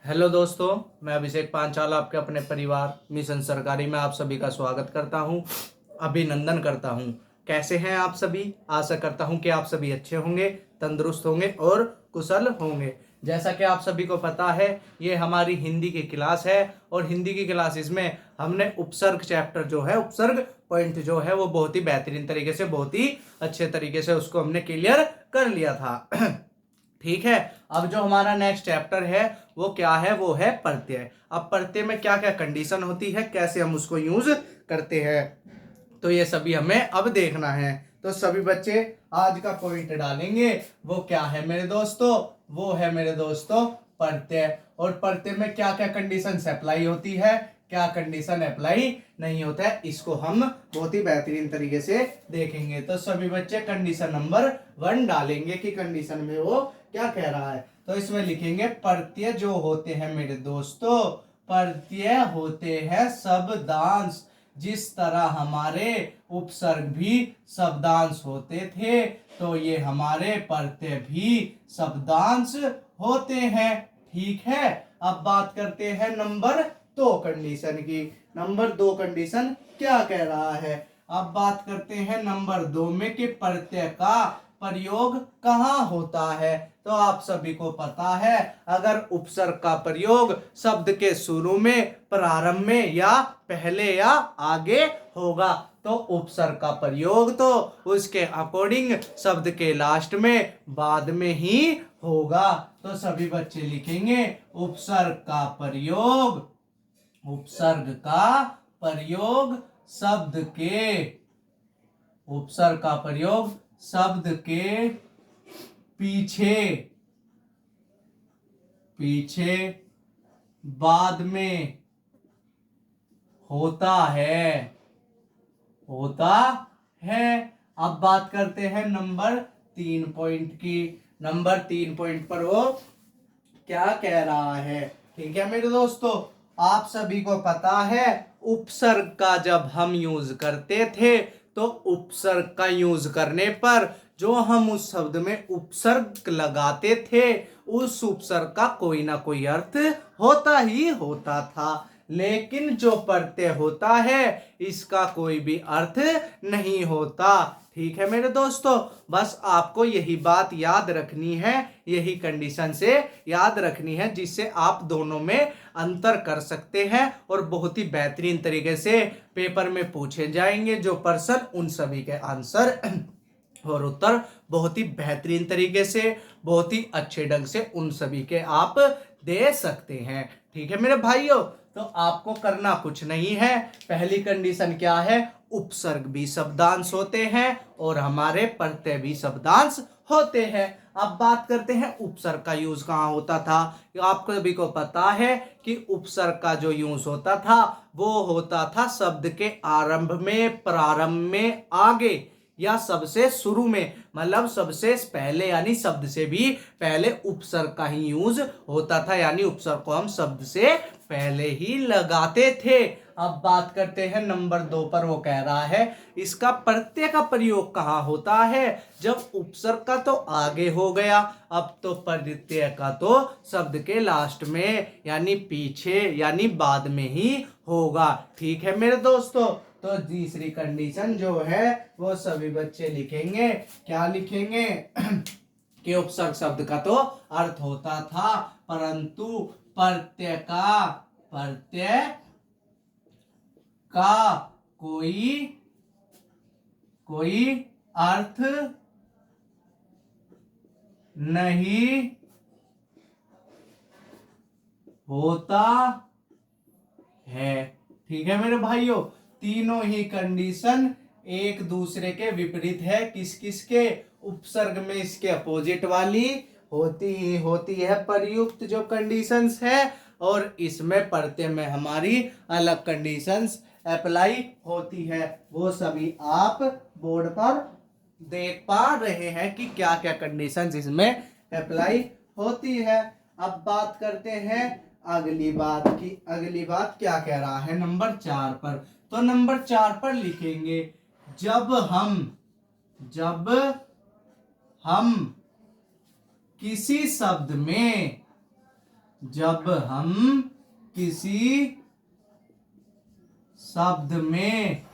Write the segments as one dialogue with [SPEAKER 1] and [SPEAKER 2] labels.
[SPEAKER 1] Hello दोस्तों, मैं अभिषेक पांचाल आपके अपने परिवार मिशन सरकारी में आप सभी का स्वागत करता हूं, अभिनंदन करता हूं। कैसे हैं आप सभी? आशा करता हूं कि आप सभी अच्छे होंगे, तंदुरुस्त होंगे और कुशल होंगे। जैसा कि आप सभी को पता है, ये हमारी हिंदी की क्लास है और हिंदी की क्लासेस में हमने उपसर्ग चैप्टर जो है, उपसर्ग पॉइंट जो है वो बहुत ही बेहतरीन तरीके से, बहुत ही अच्छे तरीके से उसको हमने क्लियर कर लिया था। ठीक है। अब जो हमारा नेक्स्ट चैप्टर है वो क्या है? वो है प्रत्यय। अब प्रत्यय में क्या क्या कंडीशन होती है, कैसे हम उसको यूज करते हैं, तो ये सभी हमें अब देखना है। तो सभी बच्चे आज का पॉइंट डालेंगे। वो क्या है मेरे दोस्तों? वो है मेरे दोस्तों प्रत्यय। और प्रत्यय में क्या क्या कंडीशन अप्लाई होती है, क्या कंडीशन अप्लाई नहीं होता है, इसको हम बहुत ही बेहतरीन तरीके से देखेंगे। तो सभी बच्चे कंडीशन नंबर 1 डालेंगे कि कंडीशन में वो क्या कह रहा है। तो इसमें लिखेंगे प्रत्यय जो होते हैं मेरे दोस्तों, प्रत्यय होते हैं शब्दांश। जिस तरह हमारे उपसर्ग भी शब्दांश होते थे, तो ये हमारे प्रत्यय भी शब्दांश होते हैं। ठीक है। अब बात करते हैं नंबर 2 कंडीशन की। नंबर 2 कंडीशन क्या कह रहा है? अब बात करते हैं नंबर 2 में कि प्रत्यय का प्रयोग कहाँ होता है। तो आप सभी को पता है, अगर उपसर्ग का प्रयोग शब्द के शुरू में, प्रारंभ में या पहले या आगे होगा, तो उपसर्ग का प्रयोग तो उसके अकॉर्डिंग शब्द के लास्ट में, बाद में ही होगा। तो सभी बच्चे लिखेंगे उपसर्ग का प्रयोग, उपसर्ग का प्रयोग शब्द के, उपसर्ग का प्रयोग शब्द के पीछे, पीछे बाद में होता है, होता है। अब बात करते हैं नंबर 3 पॉइंट की। नंबर 3 पॉइंट पर वो क्या कह रहा है? ठीक है मेरे दोस्तों, आप सभी को पता है उपसर्ग का जब हम यूज करते थे, तो उपसर्ग का यूज करने पर जो हम उस शब्द में उपसर्ग लगाते थे, उस उपसर्ग का कोई ना कोई अर्थ होता ही होता था। लेकिन जो प्रत्यय होता है, इसका कोई भी अर्थ नहीं होता। ठीक है मेरे दोस्तों, बस आपको यही बात याद रखनी है, यही कंडीशन से याद रखनी है, जिससे आप दोनों में अंतर कर सकते हैं और बहुत ही बेहतरीन तरीके से पेपर में पूछे जाएंगे जो प्रश्न, उन सभी के आंसर और उत्तर बहुत ही बेहतरीन तरीके से, बहुत ही अच्छे ढंग से उन सभी के आप दे सकते हैं। ठीक है मेरे भाइयों, तो आपको करना कुछ नहीं है। पहली कंडीशन क्या है? उपसर्ग भी शब्दांश होते हैं और हमारे प्रत्यय भी शब्दांश होते हैं। अब बात करते हैं उपसर्ग का यूज कहाँ होता था। आपको सभी को पता है कि उपसर्ग का जो यूज होता था वो होता था शब्द के आरंभ में, प्रारंभ में, आगे या सबसे शुरू में, मतलब सबसे पहले, यानी शब्द से भी पहले उपसर्ग का ही यूज होता था, यानी उपसर्ग को हम शब्द से पहले ही लगाते थे। अब बात करते हैं नंबर 2 पर। वो कह रहा है इसका प्रत्यय का प्रयोग कहाँ होता है? जब उपसर्ग का तो आगे हो गया, अब तो प्रत्यय का तो शब्द के लास्ट में, यानी पीछे, यानी बाद में ही होगा। ठीक है मेरे दोस्तों, तो तीसरी कंडीशन जो है वो सभी बच्चे लिखेंगे। क्या लिखेंगे? कि उपसर्ग शब्द का तो अर्थ होता था, परंतु प्रत्यय का कोई अर्थ नहीं होता है। ठीक है मेरे भाइयों, तीनों ही कंडीशन एक दूसरे के विपरीत है। किस किस के? उपसर्ग में इसके अपोजिट वाली होती है प्रयुक्त जो कंडीशंस है, और इसमें प्रत्यय में हमारी अलग कंडीशंस अप्लाई होती है। वो सभी आप बोर्ड पर देख पा रहे हैं कि क्या क्या कंडीशंस इसमें अप्लाई होती है। अब बात करते हैं अगली बात की। अगली बात क्या कह रहा है नंबर 4 पर? तो नंबर 4 पर लिखेंगे जब हम किसी शब्द में, जब हम किसी शब्द में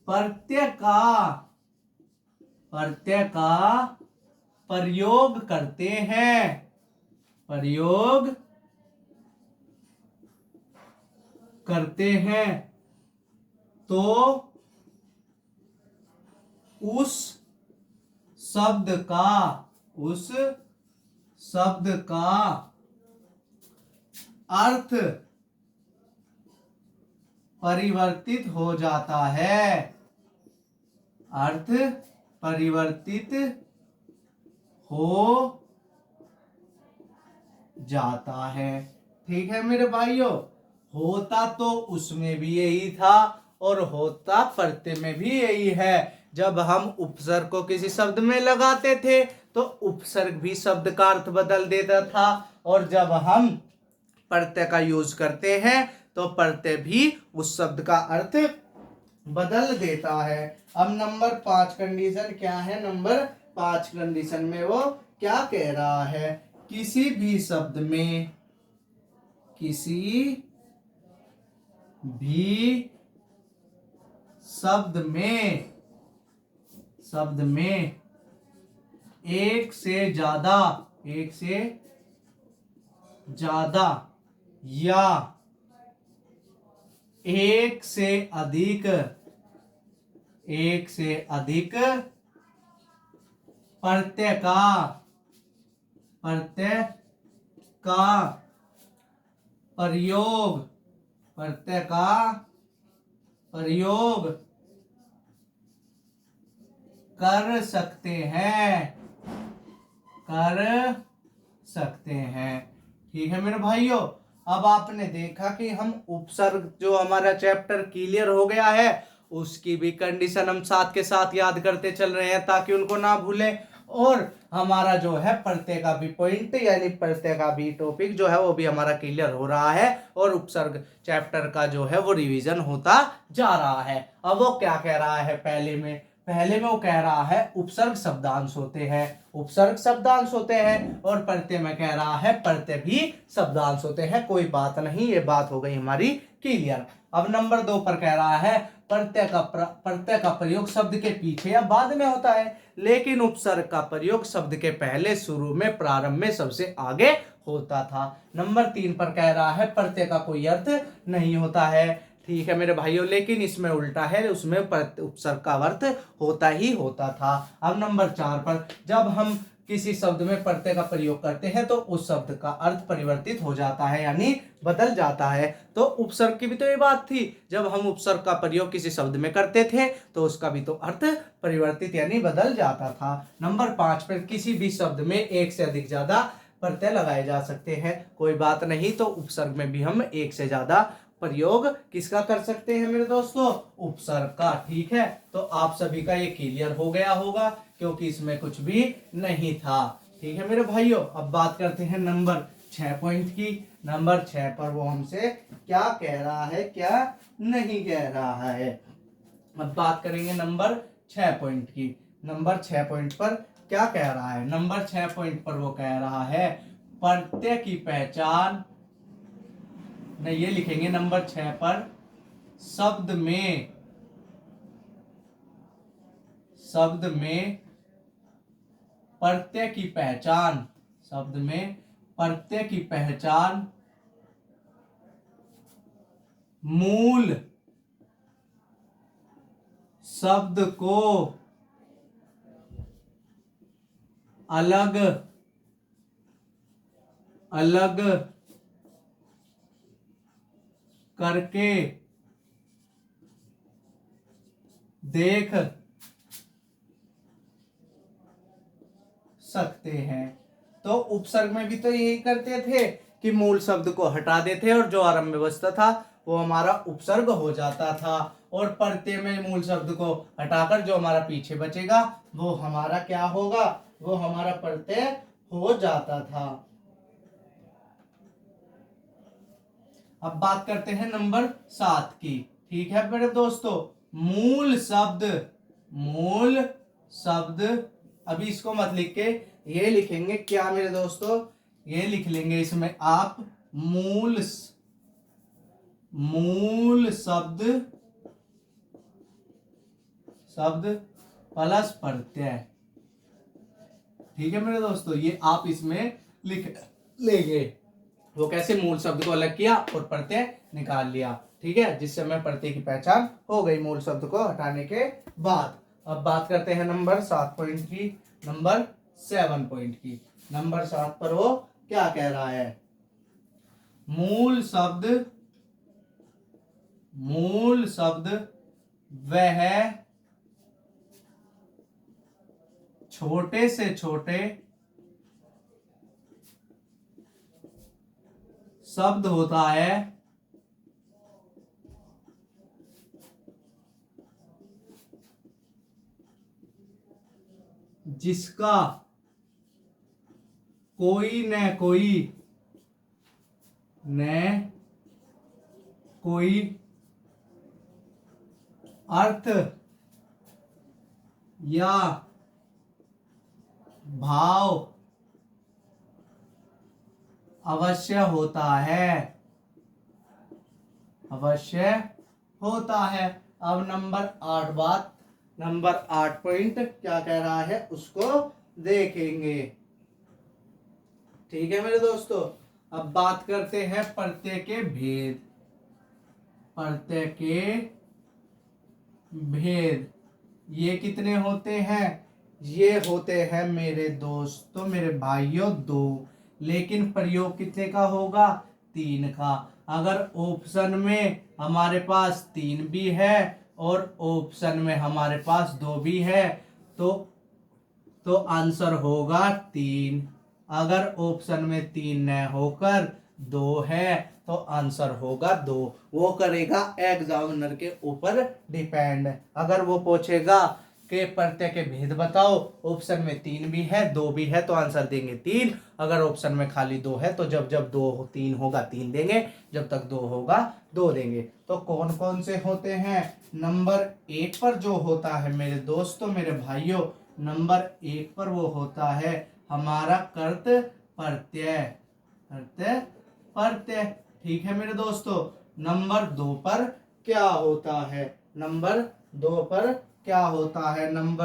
[SPEAKER 1] प्रत्यय का प्रयोग करते हैं, प्रयोग करते हैं, तो उस शब्द का अर्थ परिवर्तित हो जाता है, अर्थ परिवर्तित हो जाता है। ठीक है मेरे भाइयों, होता तो उसमें भी यही था और होता प्रत्यय में भी यही है। जब हम उपसर्ग को किसी शब्द में लगाते थे तो उपसर्ग भी शब्द का अर्थ बदल देता था, और जब हम प्रत्यय का यूज करते हैं तो प्रत्यय भी उस शब्द का अर्थ बदल देता है। अब नंबर 5 कंडीशन क्या है? नंबर 5 कंडीशन में वो क्या कह रहा है? किसी भी शब्द में, किसी भी शब्द में एक से ज्यादा या एक से अधिक प्रत्यय का प्रयोग कर सकते हैं। ठीक है मेरे भाइयों, अब आपने देखा कि हम उपसर्ग, जो हमारा चैप्टर क्लियर हो गया है, उसकी भी कंडीशन हम साथ के साथ याद करते चल रहे हैं ताकि उनको ना भूलें, और हमारा जो है प्रत्यय का भी पॉइंट यानी प्रत्यय का भी टॉपिक जो है वो भी हमारा क्लियर हो रहा है, और उपसर्ग चैप्टर का जो है वो रिवीजन होता जा रहा है। अब वो क्या कह रहा है? पहले में वो कह रहा है उपसर्ग शब्दांश होते हैं, और प्रत्यय में कह रहा है प्रत्यय भी शब्दांश होते हैं। कोई बात नहीं, ये बात हो गई हमारी क्लियर। अब नंबर 2 पर कह रहा है प्रत्यय का प्रयोग शब्द के पीछे या बाद में होता है, लेकिन उपसर्ग का प्रयोग शब्द के पहले, शुरू में, प्रारंभ में, सबसे आगे होता था। नंबर 3 पर कह रहा है प्रत्यय का कोई अर्थ नहीं होता है। ठीक है मेरे भाइयों, लेकिन इसमें उल्टा है, उसमें उपसर्ग का अर्थ होता ही होता था। अब नंबर 4 पर, जब हम किसी शब्द में प्रत्यय का प्रयोग करते हैं तो उस शब्द का अर्थ परिवर्तित हो जाता है यानी बदल जाता है। तो उपसर्ग की भी तो ये बात थी, जब हम उपसर्ग का प्रयोग किसी शब्द में करते थे तो उसका भी तो अर्थ परिवर्तित यानी बदल जाता था। नंबर 5 पर, किसी भी शब्द में एक से अधिक ज्यादा प्रत्यय लगाए जा सकते हैं। कोई बात नहीं, तो उपसर्ग में भी हम एक से ज्यादा प्रयोग किसका कर सकते हैं मेरे दोस्तों? उपसर्ग का। ठीक है, तो आप सभी का ये क्लियर हो गया होगा क्योंकि इसमें कुछ भी नहीं था। ठीक है मेरे भाइयों, अब बात करते हैं नंबर 6 पॉइंट की। नंबर 6 पर वो हमसे क्या कह रहा है, क्या नहीं कह रहा है। अब बात करेंगे नंबर 6 पॉइंट की। नंबर 6 पॉइंट पर क्या कह रहा है? नंबर 6 पॉइंट पर वो कह रहा है प्रत्यय की पहचान, नहीं ये लिखेंगे नंबर 6 पर, शब्द में प्रत्यय की पहचान, शब्द में प्रत्यय की पहचान मूल शब्द को अलग अलग करके देख सकते हैं। तो उपसर्ग में भी तो यही करते थे कि मूल शब्द को हटा देते और जो आरंभ व्यवस्था था वो हमारा उपसर्ग हो जाता था, और प्रत्यय में मूल शब्द को हटाकर जो हमारा पीछे बचेगा वो हमारा क्या होगा? वो हमारा प्रत्यय हो जाता था। अब बात करते हैं नंबर 7 की। ठीक है मेरे दोस्तों, मूल शब्द अभी इसको मत लिख के ये लिखेंगे क्या मेरे दोस्तों, ये लिख लेंगे इसमें आप मूल शब्द प्लस प्रत्यय। ठीक है मेरे दोस्तों, ये आप इसमें लिख लेंगे। वो कैसे, मूल शब्द को अलग किया और प्रत्यय निकाल लिया। ठीक है, जिससे हमें प्रत्यय की पहचान हो गई मूल शब्द को हटाने के बाद। अब बात करते हैं नंबर 7 पॉइंट की, नंबर 7 पॉइंट की। नंबर 7 पर वो क्या कह रहा है, मूल शब्द वह छोटे से छोटे शब्द होता है जिसका कोई अर्थ या भाव अवश्य होता है। अब नंबर 8 पॉइंट क्या कह रहा है उसको देखेंगे। ठीक है मेरे दोस्तों, अब बात करते हैं प्रत्यय के भेद। ये कितने होते हैं, ये होते हैं मेरे दोस्तों, मेरे भाइयों 2, लेकिन प्रयोग कितने का होगा, 3 का। अगर ऑप्शन में हमारे पास 3 भी है और ऑप्शन में हमारे पास 2 भी है तो आंसर होगा 3। अगर ऑप्शन में 3 न होकर 2 है तो आंसर होगा 2। वो करेगा एग्जामिनर के ऊपर डिपेंड। अगर वो पूछेगा कि प्रत्यय के भेद बताओ, ऑप्शन में 3 भी है 2 भी है तो आंसर देंगे 3। अगर ऑप्शन में खाली 2 है तो जब 3 होगा 3 देंगे, जब तक 2 होगा 2 देंगे। तो कौन कौन से होते हैं, नंबर 1 पर जो होता है मेरे दोस्तों, मेरे भाइयों, नंबर 1 पर वो होता है हमारा कर्त प्रत्यय। ठीक है मेरे दोस्तों, नंबर 2 पर क्या होता है, नंबर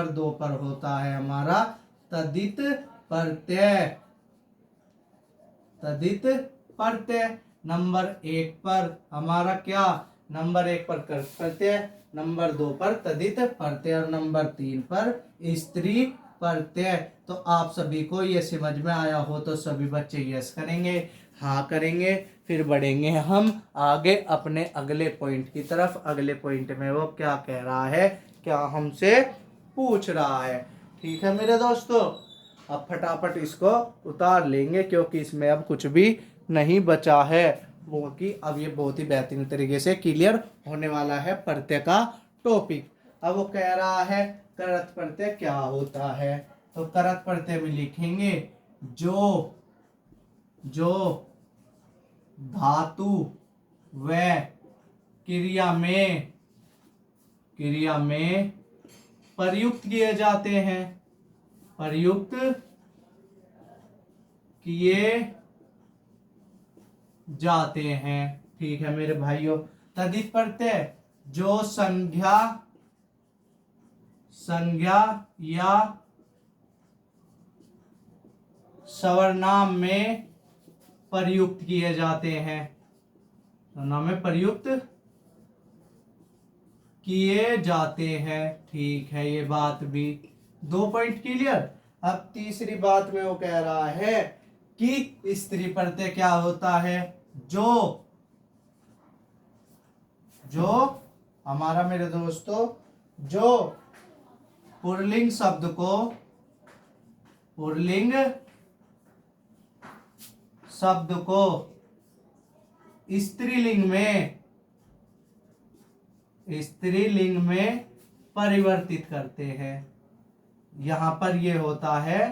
[SPEAKER 1] 2 पर होता है हमारा तदित प्रत्यय। नंबर 1 पर हमारा क्या, नंबर 1 पर कर्त प्रत्यय, नंबर 2 पर तदित प्रत्यय और नंबर 3 पर स्त्री प्रत्यय। तो आप सभी को ये समझ में आया हो तो सभी बच्चे यस करेंगे, हाँ करेंगे। फिर बढ़ेंगे हम आगे अपने अगले पॉइंट की तरफ। अगले पॉइंट में वो क्या कह रहा है, क्या हमसे पूछ रहा है। ठीक है मेरे दोस्तों, अब फटाफट इसको उतार लेंगे क्योंकि इसमें अब कुछ भी नहीं बचा है, क्योंकि अब ये बहुत ही बेहतरीन तरीके से क्लियर होने वाला है प्रत्यय का टॉपिक। अब वो कह रहा है करत प्रत्यय क्या होता है, तो करत प्रत्यय में लिखेंगे जो धातु व क्रिया में प्रयुक्त किए जाते हैं। ठीक है मेरे भाइयों, तदित प्रत्यय जो संज्ञा या सर्वनाम में प्रयुक्त किए जाते हैं, सर्वनाम में प्रयुक्त किए जाते हैं। ठीक है, ये बात भी 2 पॉइंट क्लियर। अब तीसरी बात में वो कह रहा है कि स्त्री प्रत्यय क्या होता है, जो हमारा मेरे दोस्तों जो पुल्लिंग शब्द को स्त्रीलिंग में परिवर्तित करते हैं। यहां पर ये होता है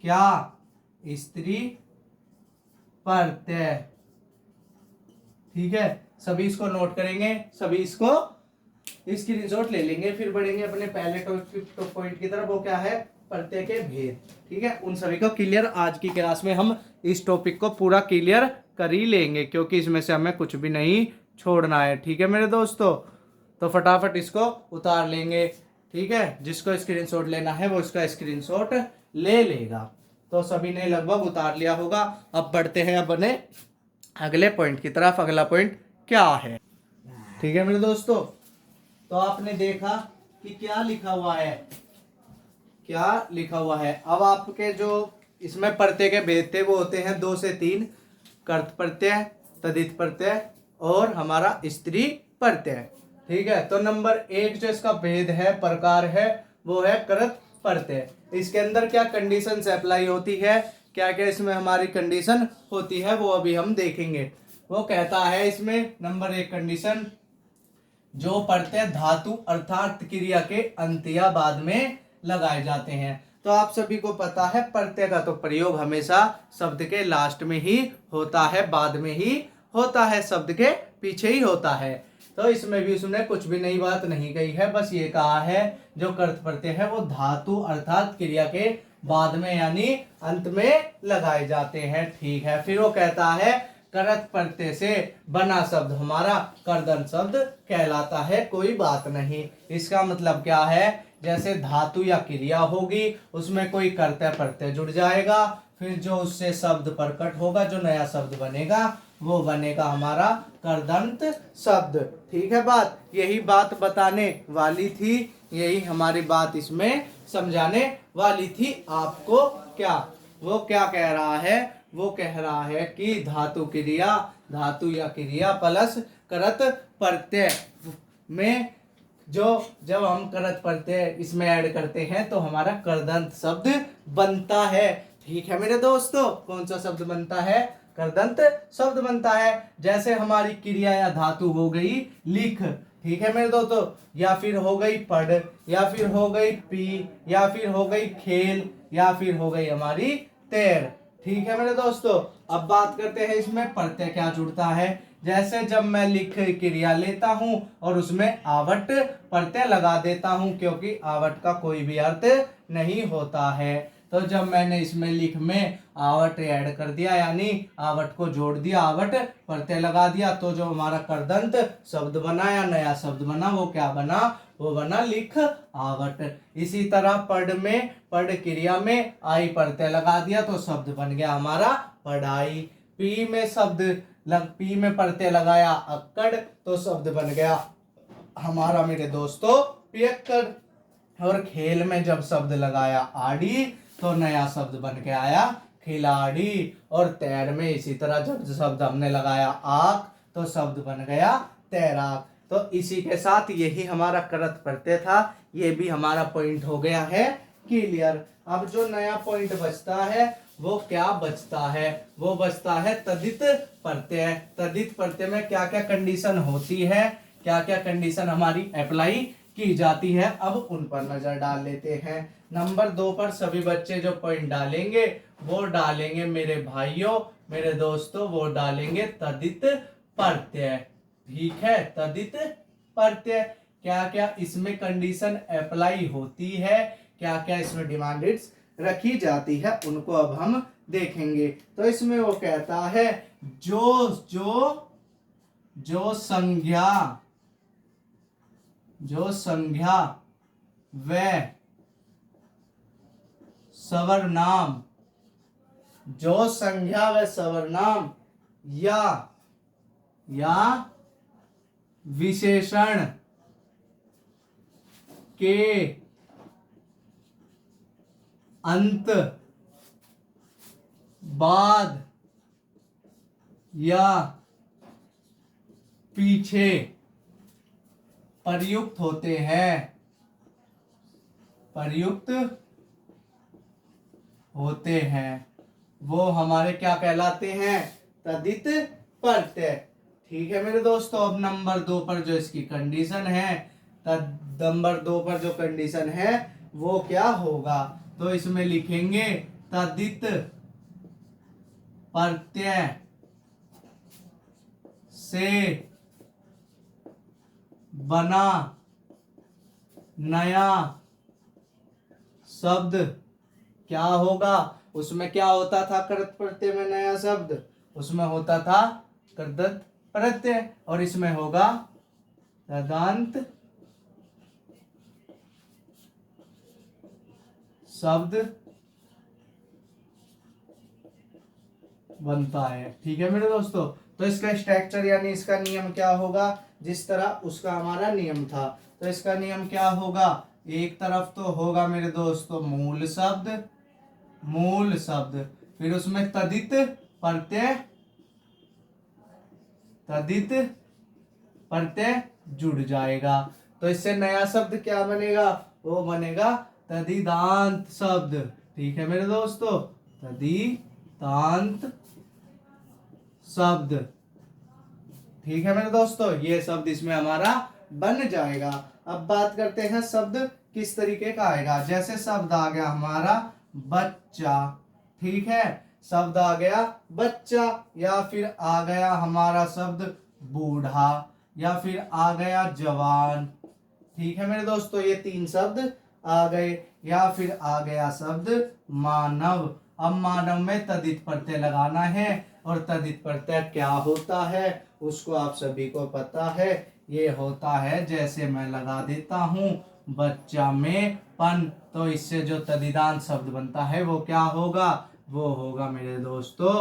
[SPEAKER 1] क्या, स्त्री प्रत्यय। ठीक है, सभी इसको नोट करेंगे, सभी इसको स्क्रीनशॉट ले लेंगे। फिर बढ़ेंगे अपने पहले टॉपिक पॉइंट की तरफ, वो क्या है, प्रत्यय के भेद। ठीक है, उन सभी को क्लियर आज की क्लास में हम इस टॉपिक को पूरा क्लियर कर ही लेंगे, क्योंकि इसमें से हमें कुछ भी नहीं छोड़ना है। ठीक है मेरे दोस्तों, तो फटाफट इसको उतार लेंगे। ठीक है, जिसको स्क्रीनशॉट लेना है वो इसका स्क्रीनशॉट ले लेगा। तो सभी ने लगभग उतार लिया होगा। अब बढ़ते हैं अपने अगले पॉइंट की तरफ। अगला पॉइंट क्या है? ठीक है मेरे दोस्तों, तो आपने देखा कि क्या लिखा हुआ है, क्या लिखा हुआ है। अब आपके जो इसमें प्रत्यय के भेद थे वो होते हैं 2 से 3, कर्त प्रत्यय, तद्धित प्रत्यय और हमारा स्त्री प्रत्यय। ठीक है, तो नंबर 1 जो इसका भेद है, प्रकार है, वो है कृत प्रत्यय। इसके अंदर क्या कंडीशंस अप्लाई होती है, क्या क्या इसमें हमारी कंडीशन होती है, वो अभी हम देखेंगे। वो कहता है इसमें नंबर 1 कंडीशन, जो प्रत्यय धातु अर्थात क्रिया के अंत या बाद में लगाए जाते हैं। तो आप सभी को पता है प्रत्यय का तो प्रयोग हमेशा शब्द के लास्ट में ही होता है, बाद में ही होता है, शब्द के पीछे ही होता है। तो इसमें भी उसने कुछ भी नई बात नहीं कही है, बस ये कहा है जो कर्त प्रत्यय है वो धातु अर्थात क्रिया के बाद में यानी अंत में लगाए जाते हैं। ठीक है, फिर वो कहता है करत प्रत्यय से बना शब्द हमारा कर्दन शब्द कहलाता है, कोई बात नहीं। इसका मतलब क्या है, जैसे धातु या क्रिया होगी उसमें कोई कर्तव्य प्रत्यय जुड़ जाएगा, फिर जो उससे शब्द प्रकट होगा, जो नया शब्द बनेगा वो बनेगा हमारा कर्दंत शब्द। ठीक है, बात यही बात बताने वाली थी, यही हमारी बात इसमें समझाने वाली थी आपको। क्या वो क्या कह रहा है, वो कह रहा है कि धातु क्रिया, धातु या क्रिया प्लस करत प्रत्यय में जो जब हम करत प्रत्यय इसमें ऐड करते हैं तो हमारा करदंत शब्द बनता है। ठीक है मेरे दोस्तों, कौन सा शब्द बनता है, करदंत शब्द बनता है। जैसे हमारी क्रिया या धातु हो गई लिख, ठीक है मेरे दोस्तों, या फिर हो गई पढ़, या फिर हो गई पी, या फिर हो गई खेल, या फिर हो गई हमारी तैर। ठीक है मेरे दोस्तों, अब बात करते हैं इसमें प्रत्यय क्या जुड़ता है। जैसे जब मैं लिख क्रिया लेता हूं और उसमें आवट प्रत्यय लगा देता हूं, क्योंकि आवट का कोई भी अर्थ नहीं होता है। तो जब मैंने इसमें लिख में आवट ऐड कर दिया यानी आवट को जोड़ दिया, आवट प्रत्यय लगा दिया, तो जो हमारा करदंत शब्द बना या नया शब्द बना वो क्या बना, वो बना लिख आवट। इसी तरह पढ़ में, पढ़ क्रिया में आई प्रत्यय लगा दिया तो शब्द बन गया हमारा पढ़ाई। पी में शब्द पी में प्रत्यय लगाया अक्कड़ तो शब्द बन गया हमारा मेरे दोस्तों पियक्कड़। और खेल में जब शब्द लगाया आड़ी तो नया शब्द बन के आया खिलाड़ी। और तैर में इसी तरह जब शब्द हमने लगाया आक तो शब्द बन गया तैराक। तो इसी के साथ यही हमारा करत प्रत्यय था, ये भी हमारा पॉइंट हो गया है क्लियर। अब जो नया पॉइंट बचता है वो क्या बचता है, वो बचता है तद्धित प्रत्यय। तद्धित प्रत्यय में क्या क्या कंडीशन होती है, क्या क्या कंडीशन हमारी अप्लाई की जाती है, अब उन पर नजर डाल लेते हैं। नंबर 2 पर सभी बच्चे जो पॉइंट डालेंगे वो डालेंगे मेरे भाइयों, मेरे दोस्तों, वो डालेंगे तद्धित प्रत्यय। ठीक है, तद्धित प्रत्यय क्या क्या इसमें कंडीशन अप्लाई होती है, क्या क्या इसमें डिमांडेड्स रखी जाती है, उनको अब हम देखेंगे। तो इसमें वो कहता है जो जो जो संज्ञा, जो संज्ञा व सर्वनाम, जो संज्ञा व सर्वनाम या विशेषण के अंत, बाद या पीछे प्रयुक्त होते हैं, प्रयुक्त होते हैं, वो हमारे क्या कहलाते हैं, तद्धित प्रत्यय। ठीक है मेरे दोस्तों, अब नंबर 2 पर जो इसकी कंडीशन है, नंबर 2 पर जो कंडीशन है वो क्या होगा, तो इसमें लिखेंगे तद्धित प्रत्यय से बना नया शब्द क्या होगा? उसमें क्या होता था कृत प्रत्यय में? नया शब्द उसमें होता था कृदंत प्रत्यय, और इसमें होगा तदंत शब्द बनता है। ठीक है मेरे दोस्तों, तो इसका स्ट्रक्चर यानी इसका नियम क्या होगा? जिस तरह उसका हमारा नियम था, तो इसका नियम क्या होगा? एक तरफ तो होगा मेरे दोस्तों मूल शब्द, मूल शब्द, फिर उसमें तदित प्रत्यय, तदित प्रत्यय जुड़ जाएगा, तो इससे नया शब्द क्या बनेगा? वो बनेगा तदिदांत शब्द। ठीक है मेरे दोस्तों, तदिदांत शब्द। ठीक है मेरे दोस्तों, ये शब्द इसमें हमारा बन जाएगा। अब बात करते हैं शब्द किस तरीके का आएगा। जैसे शब्द आ गया हमारा बच्चा, ठीक है, शब्द आ गया बच्चा, या फिर आ गया हमारा शब्द बूढ़ा, या फिर आ गया जवान। ठीक है मेरे दोस्तों, ये तीन शब्द आ गए, या फिर आ गया शब्द मानव। अब मानव में तदित प्रत्यय लगाना है, और तदित प्रत्यय क्या होता है उसको आप सभी को पता है। ये होता है, जैसे मैं लगा देता हूं बच्चा में पन, तो इससे जो तदिदांत शब्द बनता है वो क्या होगा? वो होगा मेरे दोस्तों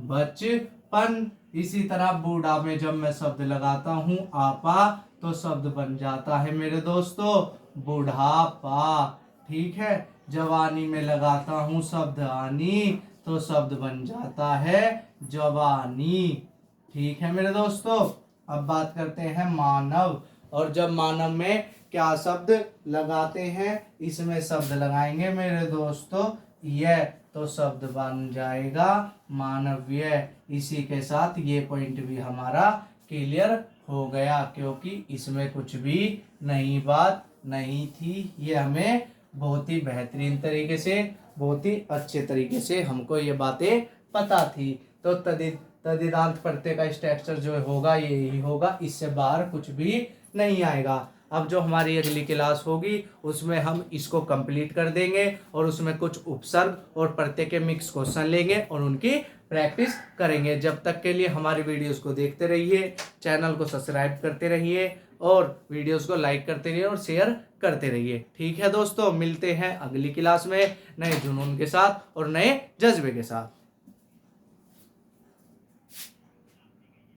[SPEAKER 1] बचपन। इसी तरह बूढ़ा में जब मैं शब्द लगाता हूं आपा, तो शब्द बन जाता है मेरे दोस्तों बुढ़ापा। ठीक है, जवानी में लगाता हूं शब्द आनी, तो शब्द बन जाता है जवानी। ठीक है मेरे दोस्तों, अब बात करते हैं मानव, और जब मानव में क्या शब्द लगाते हैं? इसमें शब्द लगाएंगे मेरे दोस्तों यह, तो शब्द बन जाएगा मानवीय। इसी के साथ ये पॉइंट भी हमारा क्लियर हो गया, क्योंकि इसमें कुछ भी नई बात नहीं थी। ये हमें बहुत ही बेहतरीन तरीके से, बहुत ही अच्छे तरीके से हमको ये बातें पता थी। तो तदिदांत प्रत्यय का स्ट्रक्चर जो होगा यही होगा, इससे बाहर कुछ भी नहीं आएगा। अब जो हमारी अगली क्लास होगी उसमें हम इसको कंप्लीट कर देंगे, और उसमें कुछ उपसर्ग और प्रत्यय के मिक्स क्वेश्चन लेंगे और उनकी प्रैक्टिस करेंगे। जब तक के लिए हमारी वीडियोस को देखते रहिए, चैनल को सब्सक्राइब करते रहिए, और वीडियोस को लाइक करते रहिए और शेयर करते रहिए। ठीक है दोस्तों, मिलते हैं अगली क्लास में नए जुनून के साथ और नए जज्बे के साथ।